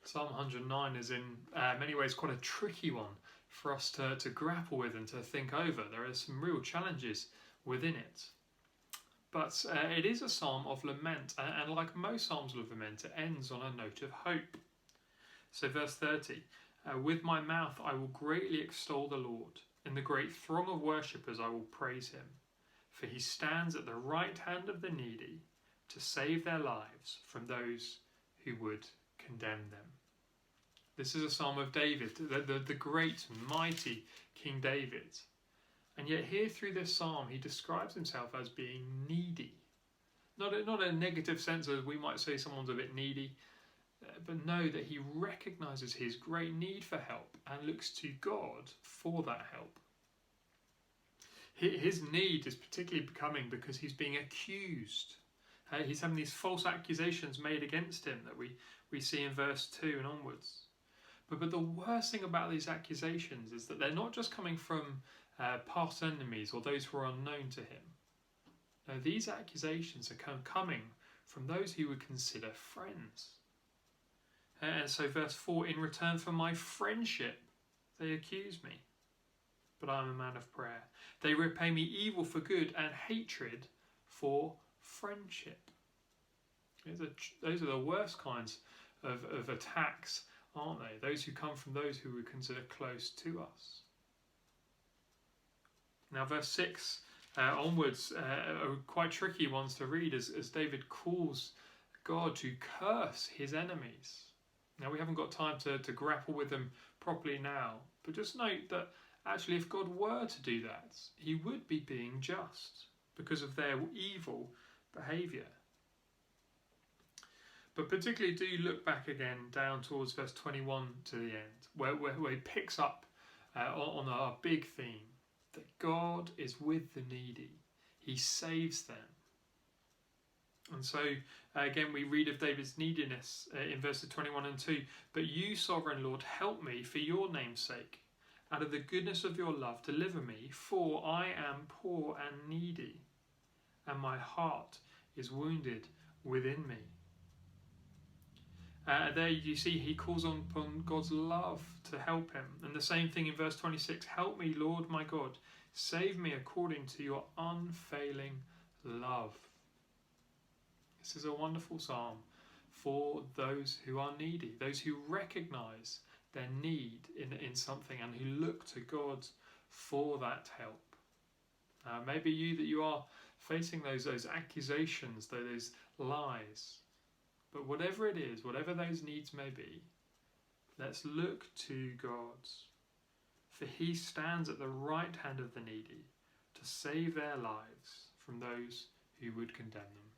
Psalm 109 is in many ways quite a tricky one for us to grapple with and to think over. There are some real challenges within it. But it is a psalm of lament, and like most psalms of lament, it ends on a note of hope. So verse 30, with my mouth I will greatly extol the Lord. In the great throng of worshippers I will praise him. For he stands at the right hand of the needy to save their lives from those who would condemn them. This is a psalm of David, the great, mighty King David. And yet here through this psalm he describes himself as being needy. Not a negative sense as we might say someone's a bit needy, but know that he recognises his great need for help and looks to God for that help. His need is particularly becoming because he's being accused. He's having these false accusations made against him that we see in verse 2 and onwards. But the worst thing about these accusations is that they're not just coming from past enemies or those who are unknown to him. No, these accusations are coming from those who would consider friends. And so verse 4, in return for my friendship, they accuse me. But I am a man of prayer. They repay me evil for good and hatred for friendship. Those are the worst kinds of attacks, aren't they? Those who come from those who we consider close to us. Now verse 6 onwards are quite tricky ones to read as David calls God to curse his enemies. Now we haven't got time to grapple with them properly now, but just note that actually if God were to do that, he would be being just because of their evil behaviour. But particularly do look back again down towards verse 21 to the end, where he picks up on our big theme, that God is with the needy. He saves them. And so, again, we read of David's neediness in verses 21 and 2. But you, sovereign Lord, help me for your name's sake. Out of the goodness of your love, deliver me, for I am poor and needy, and my heart is wounded within me. There you see he calls upon God's love to help him. And the same thing in verse 26, help me, Lord my God, save me according to your unfailing love. This is a wonderful psalm for those who are needy, those who recognise their need in something and who look to God for that help. Maybe you are facing those accusations, those lies. But whatever it is, whatever those needs may be, let's look to God. For he stands at the right hand of the needy to save their lives from those who would condemn them.